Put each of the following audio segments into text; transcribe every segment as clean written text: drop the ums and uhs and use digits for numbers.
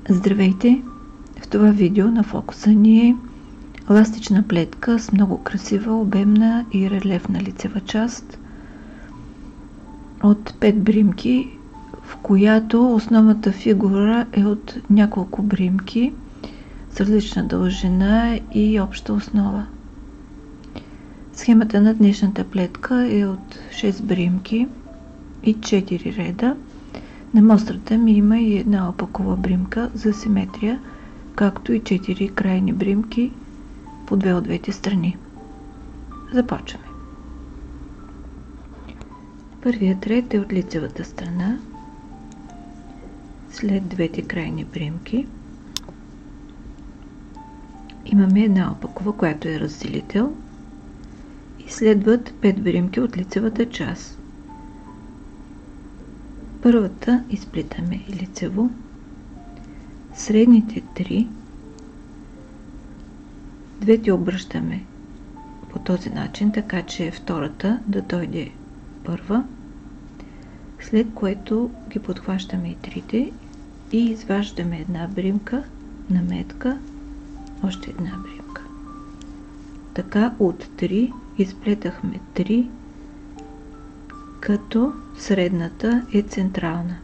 Здравейте! В това видео на фокуса ни е ластична плетка с много красива, обемна и релефна лицева част от 5 бримки, в която основната фигура е от няколко бримки с различна дължина и обща основа. Схемата на днешната плетка е от 6 бримки и 4 реда. На мострата ми има и една опакова бримка за симетрия, както и 4 крайни бримки по 2 от двете страни. Започваме. Първият ред е от лицевата страна, след двете крайни бримки имаме една опакова, която е разделител, и следват 5 бримки от лицевата част. Първата изплитаме лицево, средните 3, двете обръщаме по този начин, така че втората да дойде първа, след което ги подхващаме и трите и изваждаме една бримка, наметка, още една бримка. Така от 3 изплетахме 3, като средната е централна.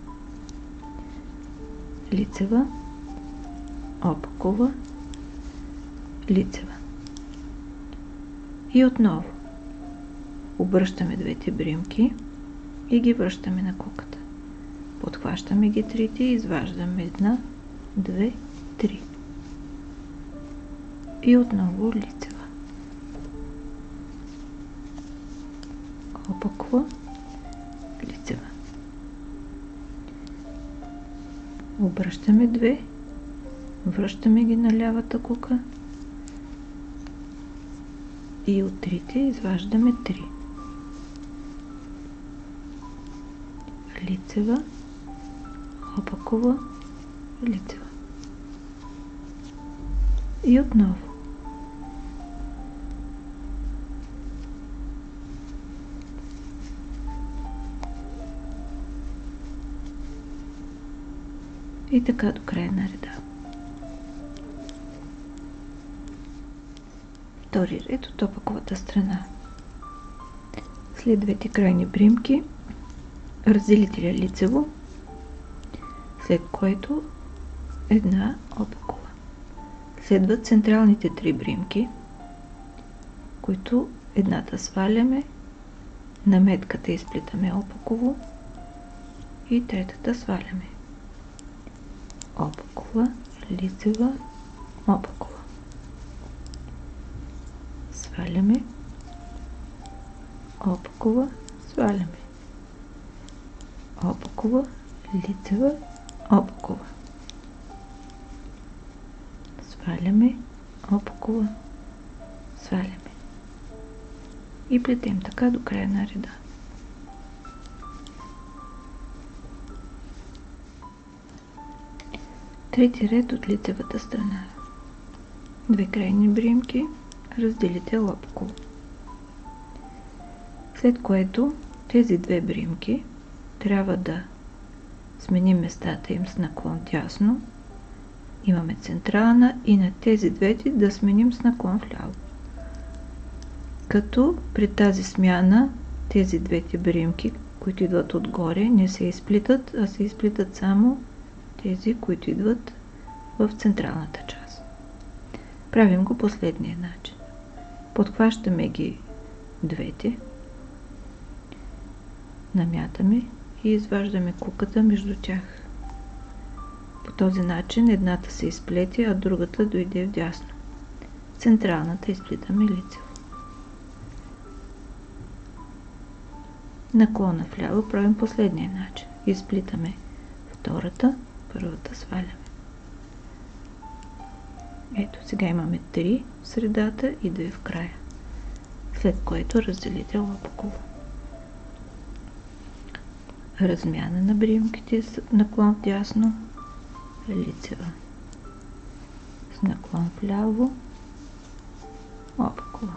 Лицева, опакова, лицева. И отново обръщаме двете бримки и ги връщаме на куката. Подхващаме ги трите и изваждаме една, две, три. И отново лицева. Опакова, лицева. Обръщаме две, връщаме ги на лявата кука и от трите изваждаме 3. Лицева, опакова, лицева. И отново. И така до края на реда. Втори ред от опаковата страна. След двете крайни бримки разделителя лицево, след което една опакова. Следват централните 3 бримки, които едната сваляме, наметката изплитаме опаково и третата сваляме. Опакова, лицева, опакова. Сваляме, опакова, сваляме. Опакова, лицева, опакова. Сваляме, опакова, сваляме. И плетем така до края на реда. Трети ред от лицевата страна. Две крайни бримки, разделител опаково. След което тези две бримки трябва да сменим местата им с наклон дясно. Имаме централна и на тези двете да сменим с наклон вляво. Като при тази смяна тези двете бримки, които идват отгоре, не се изплитат, а се изплитат само тези, които идват в централната част. Правим го последния начин. Подхващаме ги двете, намятаме и изваждаме куката между тях. По този начин едната се изплете, а другата дойде вдясно. Централната изплитаме лицево. Наклона вляво правим последния начин. Изплитаме втората, първата сваляме. Ето, сега имаме 3 в средата и 2 в края. След което разделител опаково. Размяна на бримките с наклон вдясно, лицева. С наклон вляво, опакова.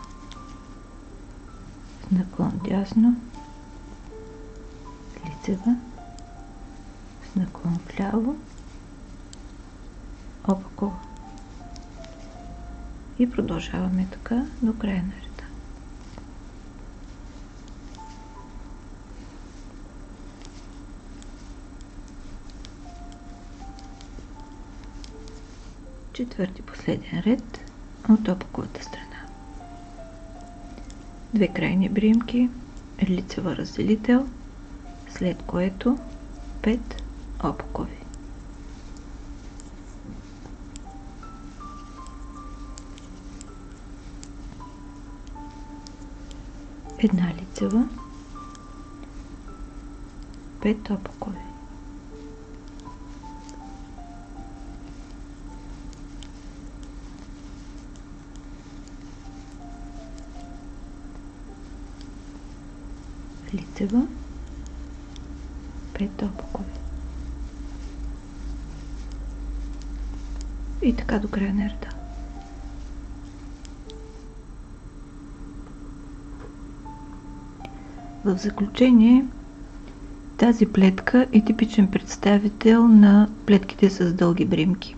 С наклон дясно, лицева, с наклон вляво, опакова. И продължаваме така до края на реда. Четвърти последен ред от опаковата страна. Две крайни бримки, лицева разделител, след което 5 опакови. Една лицева, 5 опакови. Лицева, 5 опакови. И така до края на реда. В заключение, тази плетка е типичен представител на плетките с дълги бримки.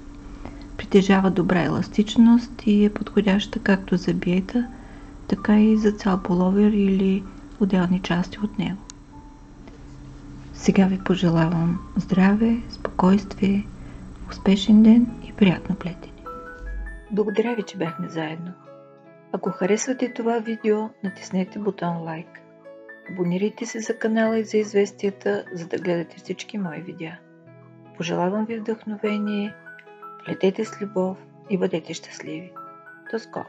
Притежава добра еластичност и е подходяща както за биета, така и за цял пуловер или отделни части от него. Сега ви пожелавам здраве, спокойствие, успешен ден и приятно плетене. Благодаря ви, че бяхме заедно. Ако харесвате това видео, натиснете бутон лайк. Абонирайте се за канала и за известията, за да гледате всички мои видеа. Пожелавам ви вдъхновение, плетете с любов и бъдете щастливи. До скоро!